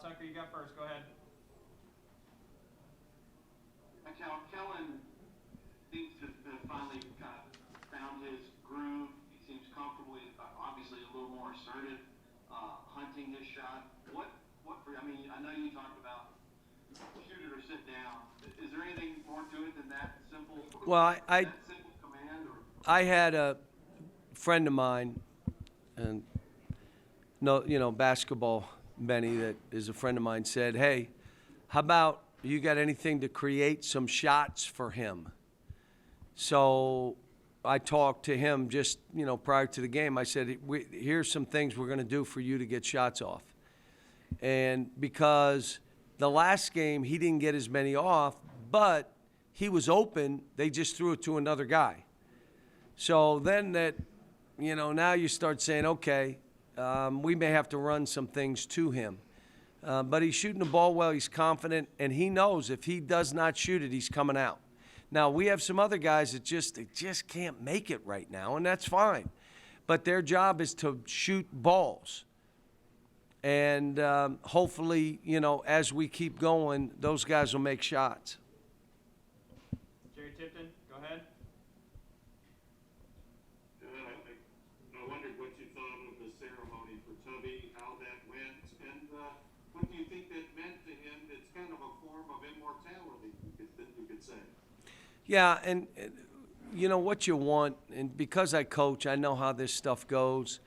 Shot Tucker, you got first. Go ahead. Kellen seems to have finally kind of found his groove. He seems comfortable, obviously a little more assertive, hunting his shot. What for you? I mean, I know you talked about shoot it or sit down. Is there anything more to it than that simple? Well, that simple command, or? I had a friend of mine, and basketball Benny, that is a friend of mine, said, "Hey, how about you got anything to create some shots for him?" So I talked to him just prior to the game. I said, "Here's some things we're going to do for you to get shots off," and because the last game he didn't get as many off, but he was open, they just threw it to another guy. So then now you start saying, okay, we may have to run some things to him. But he's shooting the ball well, he's confident, and he knows if he does not shoot it, he's coming out. Now, we have some other guys that just can't make it right now, and that's fine. But their job is to shoot balls. And hopefully, as we keep going, those guys will make shots. Jerry Tipton, go ahead. I wondered what you thought of the ceremony for Tubby, how that went, and what do you think that meant to him? It's kind of a form of immortality, you could say. Yeah, and what you want, and because I coach, I know how this stuff goes.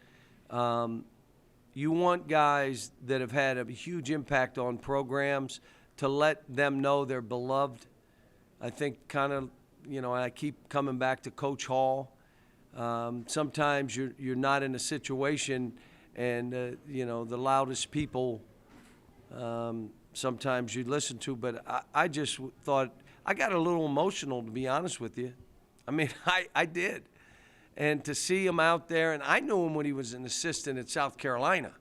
You want guys that have had a huge impact on programs to let them know they're beloved. I think I keep coming back to Coach Hall. Sometimes you're not in a situation, and the loudest people sometimes you listen to. But I just thought I got a little emotional, to be honest with you. I mean, I did. And to see him out there, and I knew him when he was an assistant at South Carolina.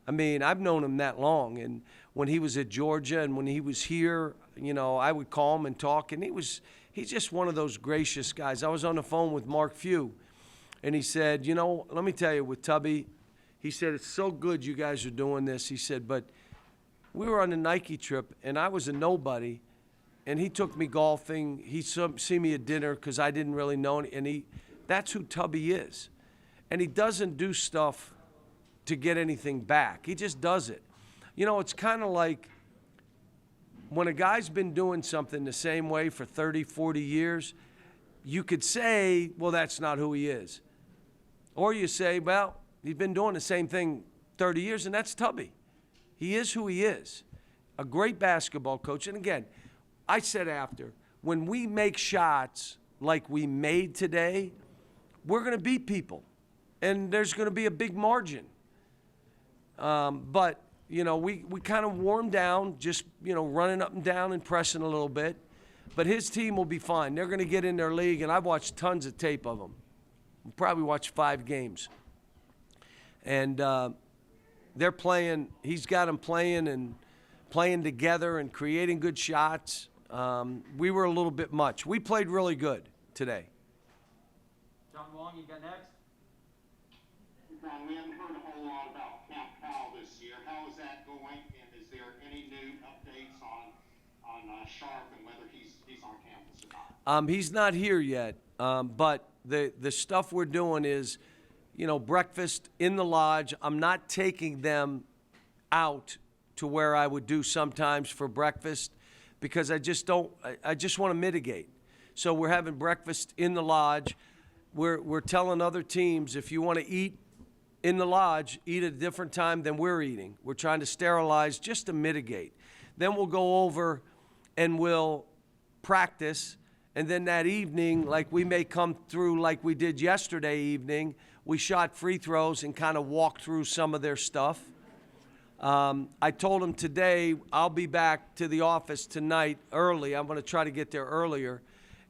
I mean, I've known him that long. And when he was at Georgia and when he was here, I would call him and talk. And he's just one of those gracious guys. I was on the phone with Mark Few, and he said, let me tell you, with Tubby, he said, it's so good you guys are doing this. He said, but we were on a Nike trip, and I was a nobody, and he took me golfing. He see me at dinner because I didn't really know him, and that's who Tubby is. And he doesn't do stuff to get anything back. He just does it. It's kind of like when a guy's been doing something the same way for 30, 40 years, you could say, well, that's not who he is. Or you say, well, he's been doing the same thing 30 years, and that's Tubby. He is who he is. A great basketball coach. And again, I said after, when we make shots like we made today, we're going to beat people, and there's going to be a big margin. But, we kind of warmed down, just, running up and down and pressing a little bit. But his team will be fine. They're going to get in their league, and I've watched tons of tape of them. Probably watched 5 games. And they're playing. He's got them playing and playing together and creating good shots. We were a little bit much. We played really good today. John Wong, you got next. Ron, we haven't heard a whole lot about Camp Powell this year. How is that going, and is there any new updates on Sharp and whether he's on campus or not? He's not here yet, but the stuff we're doing is, breakfast in the lodge. I'm not taking them out to where I would do sometimes for breakfast because I just want to mitigate. So we're having breakfast in the lodge. We're telling other teams, if you want to eat in the lodge, eat at a different time than we're eating. We're trying to sterilize just to mitigate. Then we'll go over and we'll practice. And then that evening, like we may come through like we did yesterday evening, we shot free throws and kind of walked through some of their stuff. I told them today I'll be back to the office tonight early. I'm going to try to get there earlier.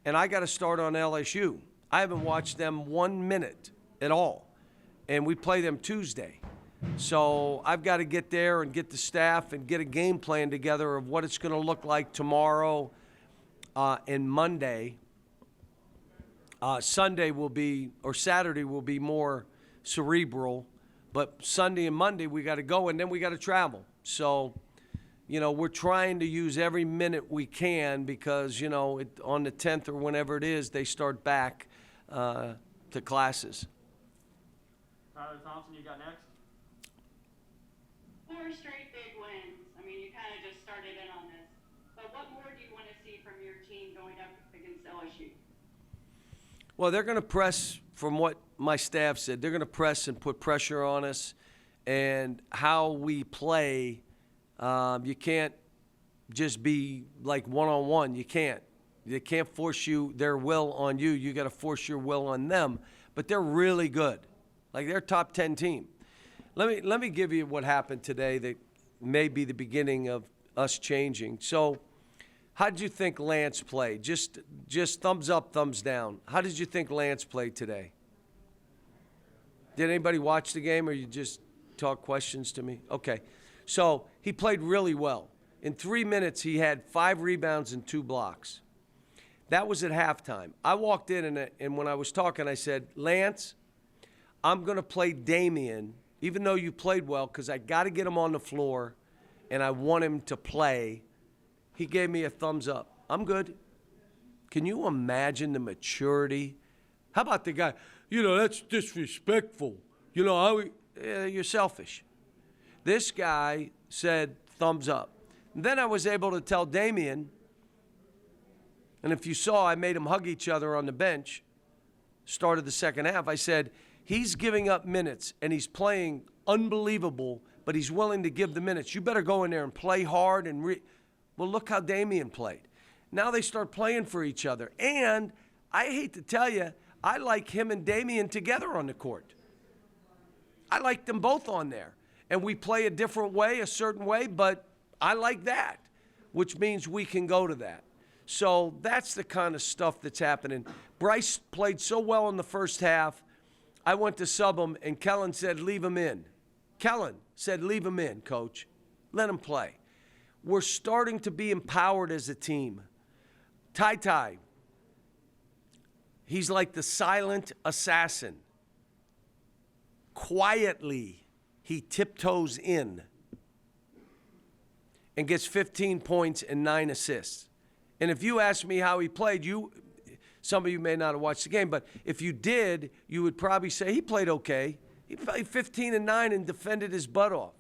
And I got to start on LSU. I haven't watched them 1 minute at all. And we play them Tuesday. So I've got to get there and get the staff and get a game plan together of what it's going to look like tomorrow and Monday. Sunday will be, or Saturday will be more cerebral. But Sunday and Monday we got to go, and then we got to travel. So, we're trying to use every minute we can because, on the 10th or whenever it is, they start back to classes. Tyler Thompson, you got next. 4 straight big wins. I mean, you kind of just started in on this. But what more do you want to see from your team going up against LSU? Well, they're going to press, from what my staff said, they're going to press and put pressure on us. And how we play, you can't just be like one-on-one. You can't. They can't force their will on you. You got to force your will on them. But they're really good. Like, they're a top 10 team. Let me give you what happened today that may be the beginning of us changing. So, how did you think Lance played? Just thumbs up, thumbs down. How did you think Lance played today? Did anybody watch the game, or you just talk questions to me? Okay. So, he played really well. In 3 minutes, he had 5 rebounds and 2 blocks. That was at halftime. I walked in, and when I was talking, I said, Lance, I'm going to play Damian, even though you played well, because I got to get him on the floor, and I want him to play. He gave me a thumbs up. I'm good. Can you imagine the maturity? How about the guy, that's disrespectful. You're selfish. This guy said thumbs up. And then I was able to tell Damian, and if you saw, I made them hug each other on the bench, started the second half. I said, he's giving up minutes, and he's playing unbelievable, but he's willing to give the minutes. You better go in there and play hard. Well, look how Damian played. Now they start playing for each other. And I hate to tell you, I like him and Damian together on the court. I like them both on there. And we play a different way, a certain way, but I like that, which means we can go to that. So that's the kind of stuff that's happening. Bryce played so well in the first half. I went to sub him, and Kellen said, leave him in. Kellen said, leave him in, coach. Let him play. We're starting to be empowered as a team. Ty, he's like the silent assassin. Quietly, he tiptoes in and gets 15 points and 9 assists. And if you ask me how he played, some of you may not have watched the game, but if you did, you would probably say he played okay. He played 15 and 9 and defended his butt off.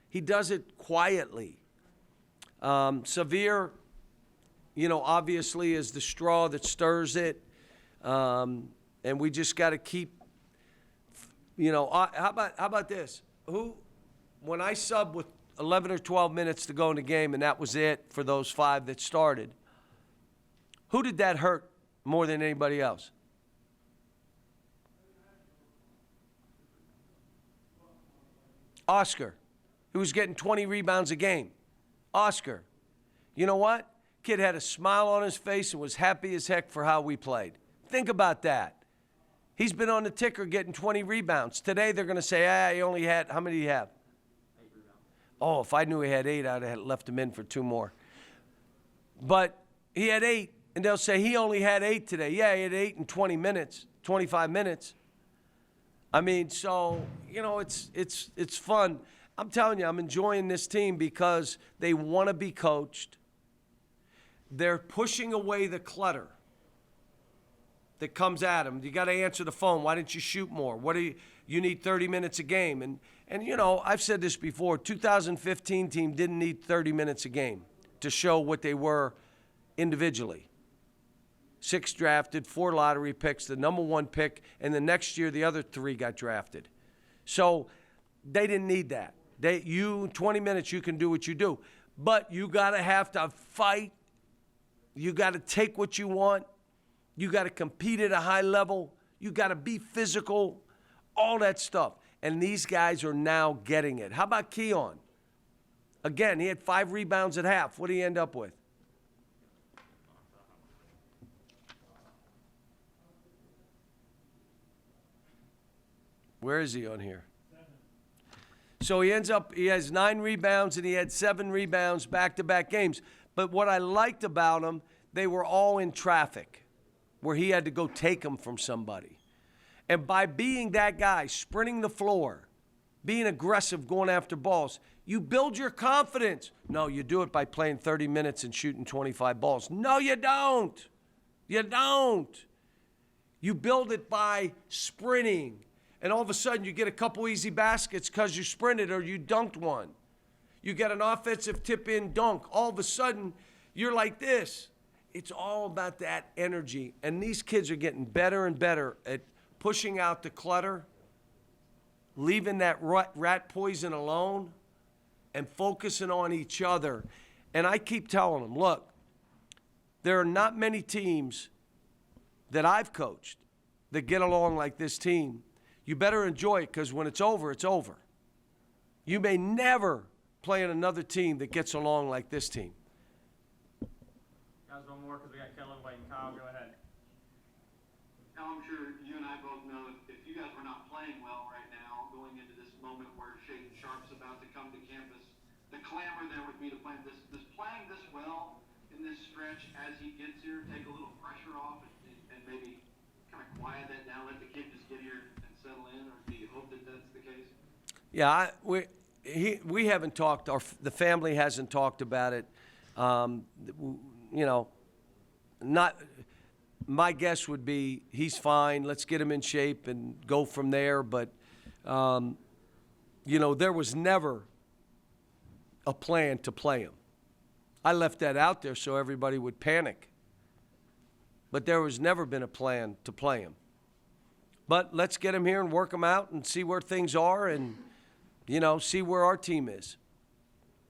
He does it quietly. Severe, obviously is the straw that stirs it. And we just got to keep, how about this? When I subbed with 11 or 12 minutes to go in the game, and that was it for those 5 that started, who did that hurt more than anybody else? Oscar, who was getting 20 rebounds a game. Oscar, you know what? Kid had a smile on his face and was happy as heck for how we played. Think about that. He's been on the ticker getting 20 rebounds. Today they're going to say, he only had, how many do you have? 8 rebounds. Oh, if I knew he had 8, I'd have left him in for 2 more. But he had 8, and they'll say he only had 8 today. Yeah, he had 8 in 20 minutes, 25 minutes. I mean, so, it's fun. I'm telling you, I'm enjoying this team because they want to be coached. They're pushing away the clutter that comes at them. You got to answer the phone. Why didn't you shoot more? You need 30 minutes a game. And I've said this before, 2015 team didn't need 30 minutes a game to show what they were individually. 6 drafted, 4 lottery picks, the number 1 pick, and the next year the other 3 got drafted. So they didn't need that. 20 minutes, you can do what you do. But you got to have to fight. You got to take what you want. You got to compete at a high level. You got to be physical, all that stuff. And these guys are now getting it. How about Keon? Again, he had 5 rebounds at half. What did he end up with? Where is he on here? 7. So he has 9 rebounds, and he had 7 rebounds back-to-back games. But what I liked about him, they were all in traffic, where he had to go take them from somebody. And by being that guy, sprinting the floor, being aggressive, going after balls. You build your confidence. No, you do it by playing 30 minutes and shooting 25 balls. No, you don't. You don't. You build it by sprinting. And all of a sudden, you get a couple easy baskets because you sprinted or you dunked one. You get an offensive tip-in dunk. All of a sudden, you're like this. It's all about that energy. And these kids are getting better and better at pushing out the clutter, leaving that rat poison alone, and focusing on each other. And I keep telling them, look, there are not many teams that I've coached that get along like this team. You better enjoy it because when it's over, it's over. You may never play in another team that gets along like this team. Guys, one more because we got Kellen waiting. Kyle, go ahead. Now, I'm sure you and I both know if you guys were not playing well right now, going into this moment where Shaden Sharp's about to come to campus, the clamor there would be to play this. Does playing this well in this stretch as he gets here take a little pressure off and maybe kind of quiet that down, let the kid just get here and settle in, or do you hope that that's the case? Yeah, we haven't talked, the family hasn't talked about it. You know, not. My guess would be he's fine. Let's get him in shape and go from there. But, you know, there was never a plan to play him. I left that out there so everybody would panic. But there was never been a plan to play him. But let's get him here and work him out and see where things are and, you know, see where our team is.